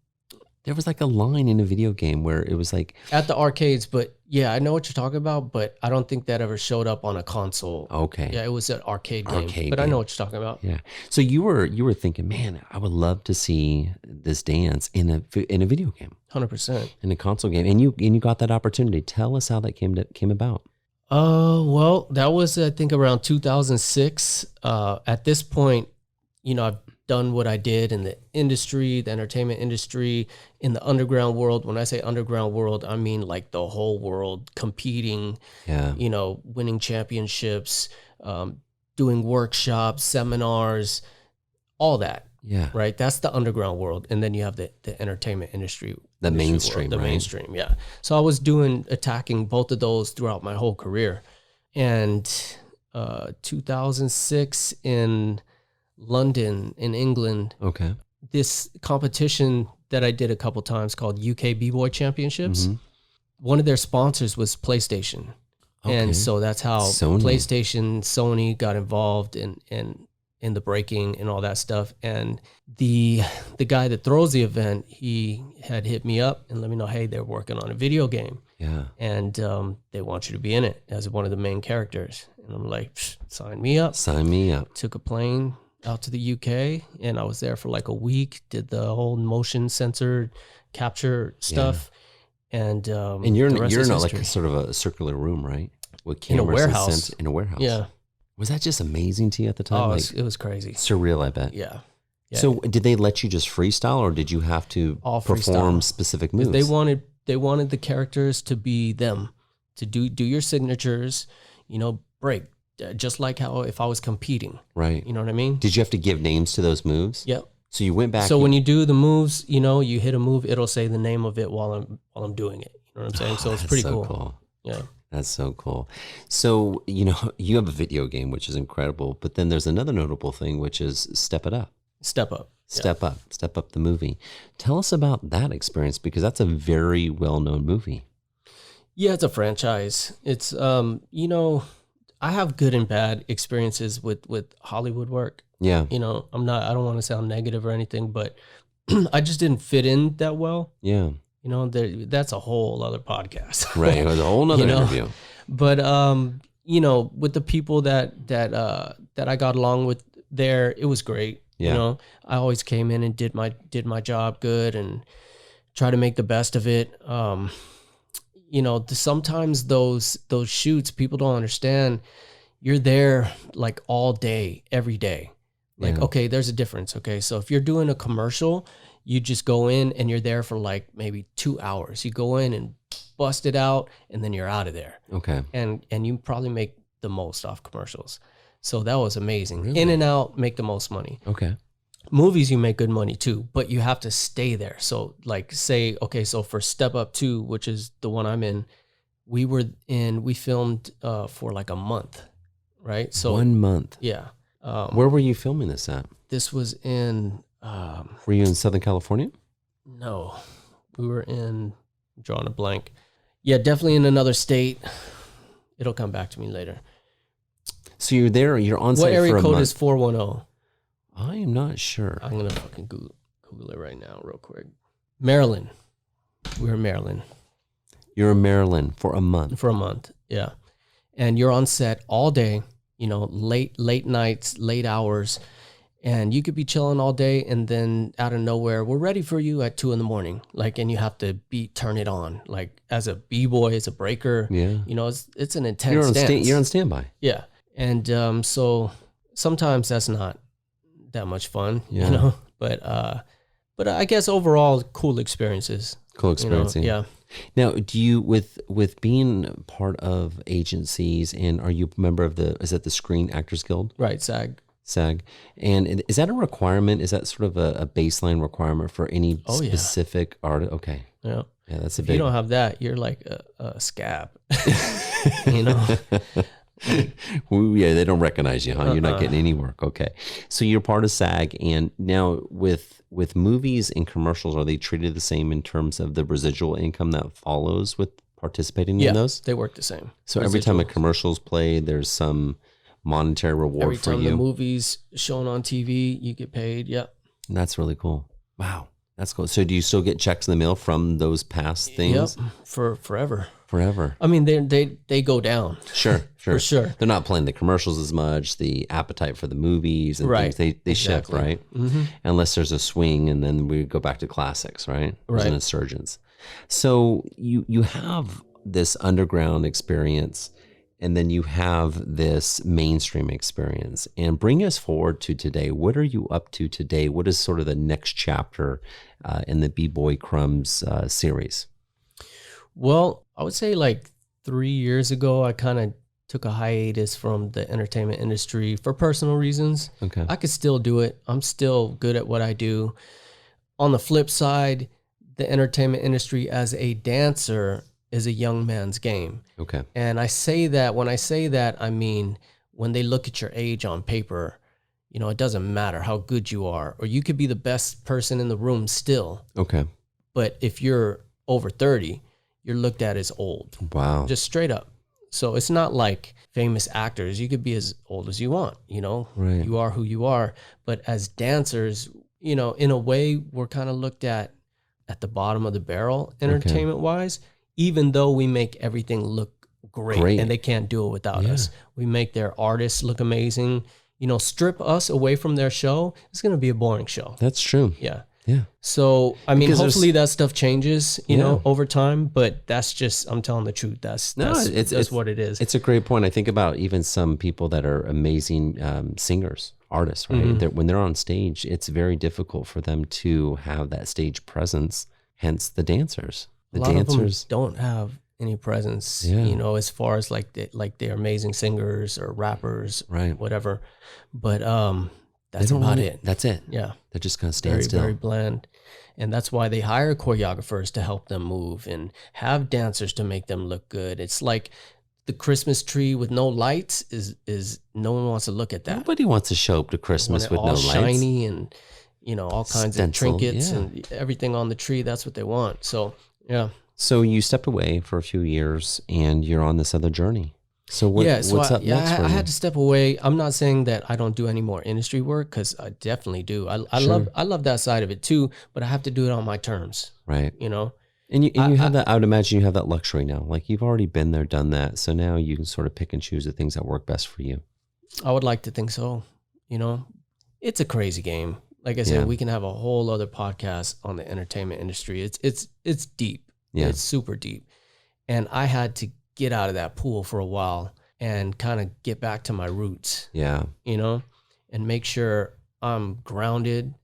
There was like a line in a video game where it was like at the arcades, but yeah, I know what you're talking about, but I don't think that ever showed up on a console. Okay. Yeah, it was an arcade game, but I know what you're talking about. Yeah. So you were thinking, man, I would love to see this dance in a video game. 100%. In a console game, and you got that opportunity. Tell us how that came about. Well, that was I think around 2006. At this point, I've done what I did in the industry, the entertainment industry, in the underground world. When I say underground world, I mean like the whole world, competing, winning championships, doing workshops, seminars, all that. Yeah. Right. That's the underground world. And then you have the entertainment industry. The mainstream, world, the right? mainstream. Yeah. So I was attacking both of those throughout my whole career. And 2006 in London, in England. Okay. This competition that I did a couple times called UK B-Boy Championships. Mm-hmm. One of their sponsors was PlayStation. Okay. And so that's how PlayStation, Sony got involved in the breaking and all that stuff. And the guy that throws the event, he had hit me up and let me know, hey, they're working on a video game. Yeah. And they want you to be in it as one of the main characters. And I'm like, sign me up. Sign me up. Took a plane out to the UK, and I was there for like a week, did the whole motion sensor capture stuff. Yeah. And you're not like a sort of a circular room, right? With cameras in a warehouse. In a warehouse. Yeah. Was that just amazing to you at the time? Oh, Like it was crazy. surreal, I bet. Yeah. Yeah. So did they let you just freestyle, or did you have to All perform freestyle. specific moves? They wanted the characters to be them, to do your signatures, break, just like how if I was competing. Right. You know what I mean? Did you have to give names to those moves? Yep. So you went back. So when you do the moves, you hit a move, it'll say the name of it while I'm doing it. You know what I'm saying? So it's pretty cool. Yeah. That's so cool. So, you have a video game, which is incredible, but then there's another notable thing, which is Step It Up. Step Up. Step Up the movie. Tell us about that experience, because that's a very well-known movie. Yeah, it's a franchise. It's, I have good and bad experiences with Hollywood work. Yeah. I don't want to sound negative or anything, but I just didn't fit in that well. Yeah. That's a whole other podcast. Right. It was a whole nother interview. But, with the people that I got along with there, it was great. Yeah. I always came in and did my job good and try to make the best of it. Sometimes those shoots, people don't understand. You're there like all day, every day. Like, okay, there's a difference. Okay. So if you're doing a commercial, you just go in and you're there for like maybe 2 hours. You go in and bust it out and then you're out of there. Okay. And you probably make the most off commercials. So that was amazing. Really? In and out, make the most money. Okay. Movies, you make good money too, but you have to stay there. So like so for Step Up 2, which is the one I'm in, we filmed for like a month, right? So 1 month. Yeah. Where were you filming this at? This was in... were you in Southern California? No, we were in... I'm drawing a blank. Yeah, definitely in another state. It'll come back to me later. So you're there, you're on site for a month. What area code is 410? I am not sure. I'm going to fucking Google it right now real quick. Maryland. We were in Maryland. You're in Maryland for a month. For a month, yeah. And you're on set all day, late nights, late hours. And you could be chilling all day and then out of nowhere, we're ready for you at 2 a.m. Like, and you have to turn it on. Like as a B-boy, as a breaker, yeah. It's an intense dance. You're on standby. Yeah. And so sometimes that's not that much fun, yeah. But I guess overall cool experiences. Cool experience. Yeah. Now, do you, with being part of agencies, and are you a member of is that the Screen Actors Guild? Right, SAG. And is that a requirement? Is that sort of a baseline requirement for any specific art? Okay. Yeah. Yeah, that's if you don't have that, you're like a scab. Yeah, they don't recognize you, huh? You're not getting any work. Okay. So you're part of SAG, and now with movies and commercials, are they treated the same in terms of the residual income that follows with participating in those? They work the same. So every time a commercial's played, there's some monetary reward every for time you. the movie's shown on TV, you get paid. Yep. That's really cool. Wow. That's cool. So do you still get checks in the mail from those past things? Yep. For forever. Forever. I mean, they go down. Sure. For sure. They're not playing the commercials as much, the appetite for the movies and things. They exactly. shift, right? Mm-hmm. Unless there's a swing, and then we go back to classics, right? There's an insurgence. So you have this underground experience, and then you have this mainstream experience. And bring us forward to today. What are you up to today? What is sort of the next chapter in the B-Boy Crumbs series? Well, I would say like 3 years ago, I kind of took a hiatus from the entertainment industry for personal reasons. Okay. I could still do it. I'm still good at what I do. On the flip side, the entertainment industry as a dancer is a young man's game. Okay. And I say that, when I say that, I mean, when they look at your age on paper, it doesn't matter how good you are, or you could be the best person in the room still. Okay. But if you're over 30, you're looked at as old. Wow. Just straight up. So it's not like famous actors. You could be as old as you want, Right. You are who you are. But as dancers, in a way, we're kind of looked at the bottom of the barrel, entertainment wise, even though we make everything look great. And they can't do it without us. We make their artists look amazing. Strip us away from their show, it's going to be a boring show. That's true. Yeah. Yeah. So, I mean, Because hopefully that stuff changes, you Yeah. know, over time, but that's just, I'm telling the truth. That's what it is. It's a great point. I think about even some people that are amazing singers, artists, right? When they're on stage, it's very difficult for them to have that stage presence. Hence the dancers. A lot of them don't have any presence, Yeah. you know, as far as like they're amazing singers or rappers, Right. whatever. But that's They don't about really- it. That's it. Yeah. They're just going to stand Very, still. very bland. And that's why they hire choreographers to help them move and have dancers to make them look good. It's like the Christmas tree with no lights is no one wants to look at that. Nobody wants to show up to Christmas with all no lights. shiny and, you know, all kinds Stencil, of trinkets yeah. and everything on the tree. That's what they want. So, yeah. So you stepped away for a few years and you're on this other journey. So what's up next for I you? had to step away. I'm not saying that I don't do any more industry work, because I definitely do. I love that side of it too, but I have to do it on my terms, Right. you know? And you have that, I would imagine you have that luxury now. Like you've already been there, done that. So now you can sort of pick and choose the things that work best for you. I would like to think so, you know? It's a crazy game. Like I said, Yeah. we can have a whole other podcast on the entertainment industry. It's deep. Yeah. It's super deep. And I had to get out of that pool for a while and kind of get back to my roots, Yeah. you know, and make sure I'm grounded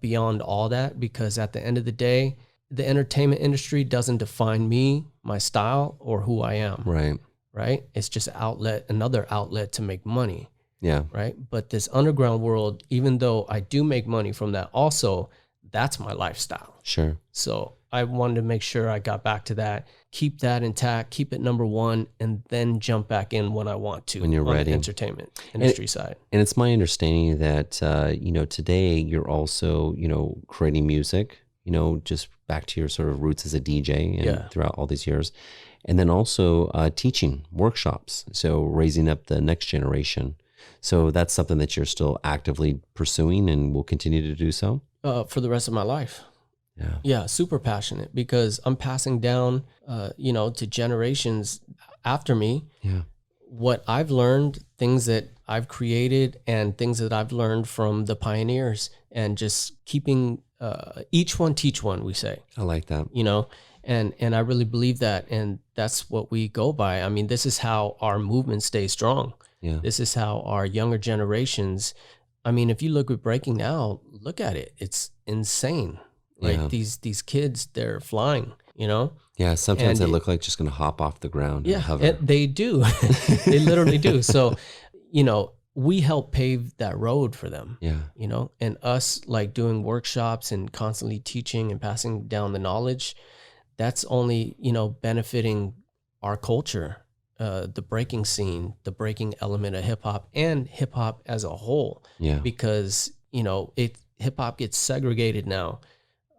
beyond all that, because at the end of the day, the entertainment industry doesn't define me, my style, or who I am, Right. right? It's just another outlet to make money, Yeah. right? But this underground world, even though I do make money from that also, that's my lifestyle. Sure. So I wanted to make sure I got back to that, keep that intact, keep it number one, and then jump back in when I want to. When you're on ready. the entertainment industry side. And it's my understanding that, you know, today you're also, you know, creating music, you know, just back to your sort of roots as a DJ and Yeah. throughout all these years. And then also teaching workshops. So raising up the next generation. So that's something that you're still actively pursuing and will continue to do so. For the rest of my life. Yeah. Yeah, super passionate, because I'm passing down, you know, to generations after me, Yeah. what I've learned, things that I've created, and things that I've learned from the pioneers, and just keeping each one teach one, we say, I like that. you know, and I really believe that, and that's what we go by. I mean, this is how our movement stays strong. Yeah. This is how our younger generations, I mean, if you look at breaking now, look at it. It's insane. Like Yeah. these kids, they're flying, you know? Yeah. Sometimes And they look like just going to hop off the ground and Yeah, hover. and they do. They literally do. So, you know, we help pave that road for them, Yeah. you know, and us like doing workshops and constantly teaching and passing down the knowledge, that's only, you know, benefiting our culture, the breaking scene, the breaking element of hip hop, and hip hop as a whole, Yeah. because, you know, hip hop gets segregated now,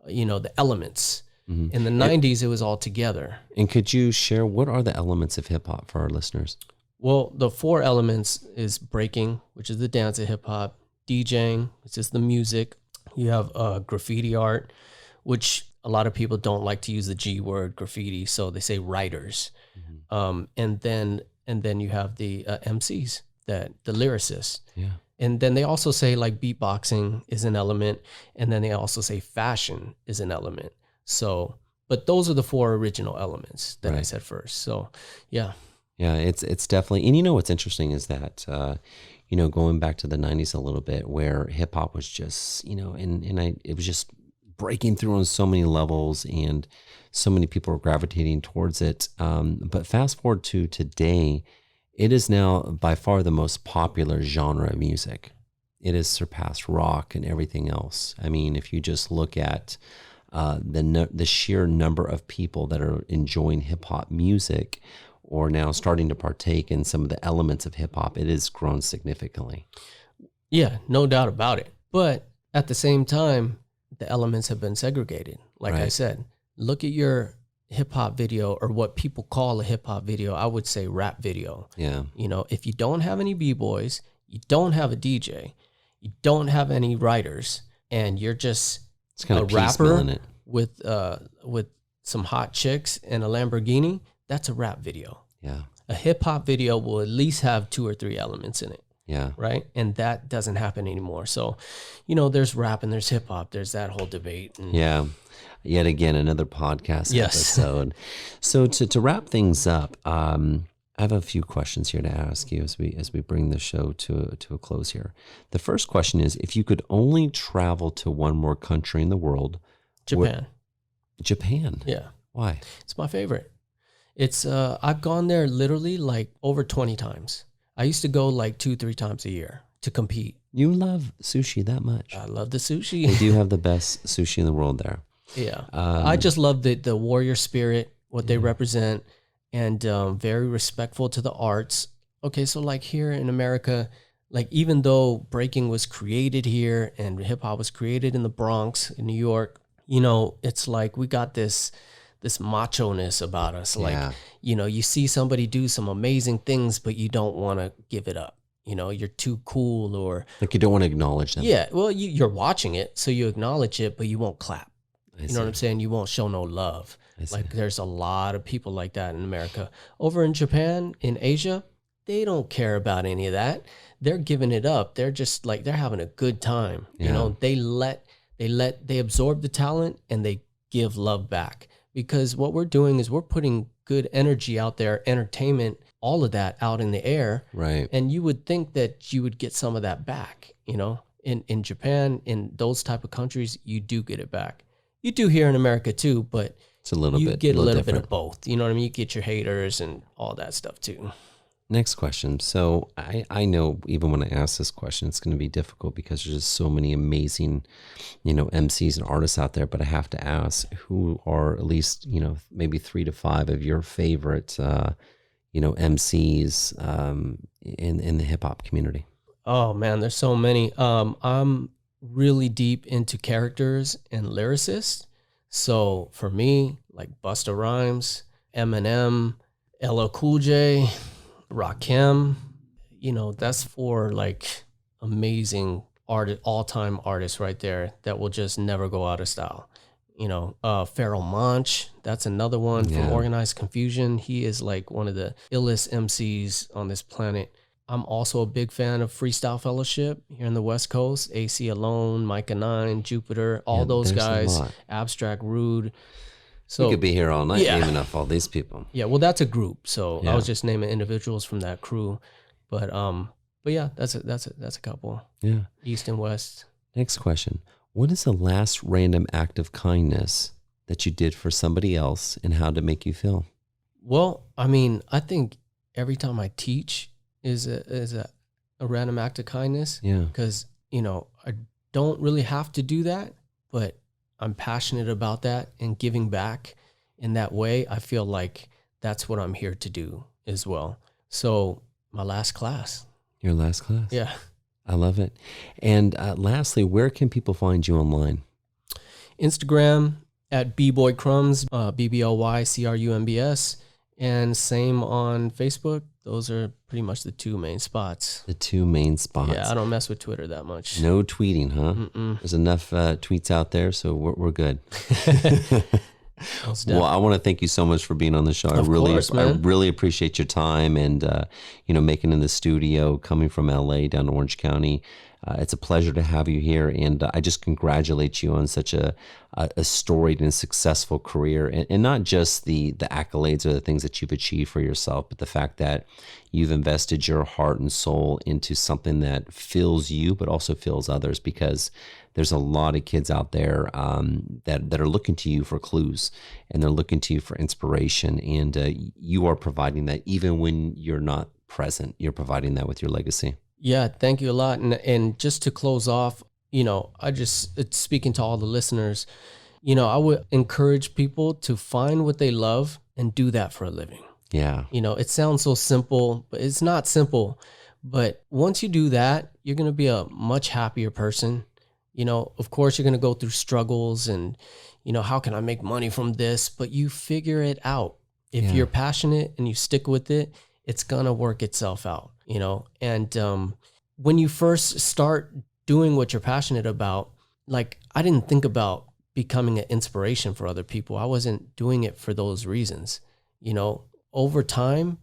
you know, the elements. Mhm. In the 90s, it was all together. And could you share what are the elements of hip hop for our listeners? Well, the four elements is breaking, which is the dance of hip hop, DJing, which is the music. You have graffiti art, which a lot of people don't like to use the G word, graffiti, so they say writers. And then you have the MCs, the lyricists. Yeah. And then they also say like beatboxing is an element, and then they also say fashion is an element. So, but those are the four original elements that I Right. said first. So, yeah. Yeah, it's definitely, and you know what's interesting is that, you know, going back to the 90s a little bit, where hip hop was just, you know, it was just breaking through on so many levels, and so many people were gravitating towards it. But fast forward to today, it is now by far the most popular genre of music. It has surpassed rock and everything else. I mean, if you just look at the sheer number of people that are enjoying hip hop music, or now starting to partake in some of the elements of hip hop, it has grown significantly. Yeah, no doubt about it. But at the same time, the elements have been segregated. Like I Right. said, look at your hip hop video, or what people call a hip hop video. I would say rap video. Yeah. You know, if you don't have any B-boys, you don't have a DJ, you don't have any writers, and you're just It's kind a of rapper piecemealing it. with some hot chicks and a Lamborghini, that's a rap video. Yeah. A hip hop video will at least have 2 or 3 elements in it. Yeah. Right. And that doesn't happen anymore. So, there's rap and there's hip hop. There's that whole debate. And Yeah. Yet again, another podcast yes. episode. So to wrap things up, I have a few questions here to ask you as we bring the show to a close here. The first question is, if you could only travel to one more country in the world, Japan. Japan. Yeah. Why? It's my favorite. It's I've gone there literally like over 20 times. I used to go like 2-3 times a year to compete. You love sushi that much. I love the sushi. They do have the best sushi in the world there. Yeah. I just love the warrior spirit, what they represent, and very respectful to the arts. Okay, so like here in America, like even though breaking was created here and hip hop was created in the Bronx, in New York, it's like we got this macho-ness about us. Like, you see somebody do some amazing things, but you don't want to give it up. You're too cool, or like you don't want to acknowledge them. Yeah, well, you're watching it, so you acknowledge it, but you won't clap. You know what I'm saying? You won't show no love. Like there's a lot of people like that in America. Over in Japan, in Asia, they don't care about any of that. They're giving it up. They're just like, they're having a good time. They absorb the talent and they give love back. Because what we're doing is we're putting good energy out there, entertainment, all of that out in the air. Right. And you would think that you would get some of that back, In Japan, in those type of countries, you do get it back. You do here in America too, but it's a little you bit, get a little different. bit of both. You know what I mean? You get your haters and all that stuff too. Next question. So I know even when I ask this question, it's going to be difficult because there's just so many amazing, MCs and artists out there. But I have to ask, who are at least, maybe 3 to 5 of your favorite, MCs in the hip hop community? Oh man, there's so many. I'm really deep into characters and lyricists. So for me, like Busta Rhymes, Eminem, LL Cool J, Rakim, that's for like amazing all-time artists right there that will just never go out of style. Pharoah Monch, that's another one from Organized Confusion. He is like one of the illest MCs on this planet. I'm also a big fan of Freestyle Fellowship here in the West Coast. AC Alone, Micah 9, Jupiter, all those guys, Abstract, Rude. So we could be here all night naming off all these people. Yeah, well, that's a group. So I was just naming individuals from that crew. But yeah, that's a couple. Yeah. East and West. Next question. What is the last random act of kindness that you did for somebody else, and how did it make you feel? Well, I mean, I think every time I teach is a random act of kindness. Yeah. Because, I don't really have to do that, but I'm passionate about that, and giving back in that way. I feel like that's what I'm here to do as well. So my last class. Your last class? Yeah. I love it. And lastly, where can people find you online? Instagram at B-Boy Crumbs, BBOYCRUMBS, and same on Facebook. Those are pretty much the two main spots. The two main spots. Yeah, I don't mess with Twitter that much. No tweeting, huh? There's enough tweets out there, so we're good. Well, I want to thank you so much for being on the show. I really appreciate your time and making it in the studio, coming from LA down to Orange County. It's a pleasure to have you here, and I just congratulate you on such a storied and successful career, and not just the accolades or the things that you've achieved for yourself, but the fact that you've invested your heart and soul into something that fills you, but also fills others, because there's a lot of kids out there that are looking to you for clues, and they're looking to you for inspiration, and you are providing that. Even when you're not present, you're providing that with your legacy. Yeah, thank you a lot. And just to close off, it's speaking to all the listeners, I would encourage people to find what they love and do that for a living. Yeah. It sounds so simple, but it's not simple. But once you do that, you're going to be a much happier person. Of course, you're going to go through struggles and, how can I make money from this? But you figure it out. If you're passionate and you stick with it, it's going to work itself out, And when you first start doing what you're passionate about, like I didn't think about becoming an inspiration for other people. I wasn't doing it for those reasons. Over time,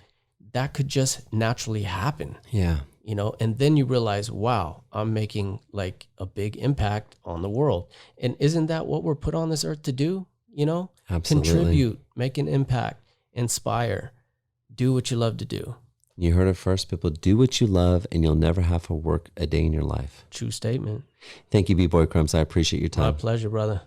that could just naturally happen. Yeah. you know, and then you realize, wow, I'm making like a big impact on the world. And isn't that what we're put on this earth to do? You know, Absolutely. contribute, make an impact, inspire, do what you love to do. You heard it first, people. Do what you love, and you'll never have to work a day in your life. True statement. Thank you, B-Boy Crumbs. I appreciate your time. My pleasure, brother.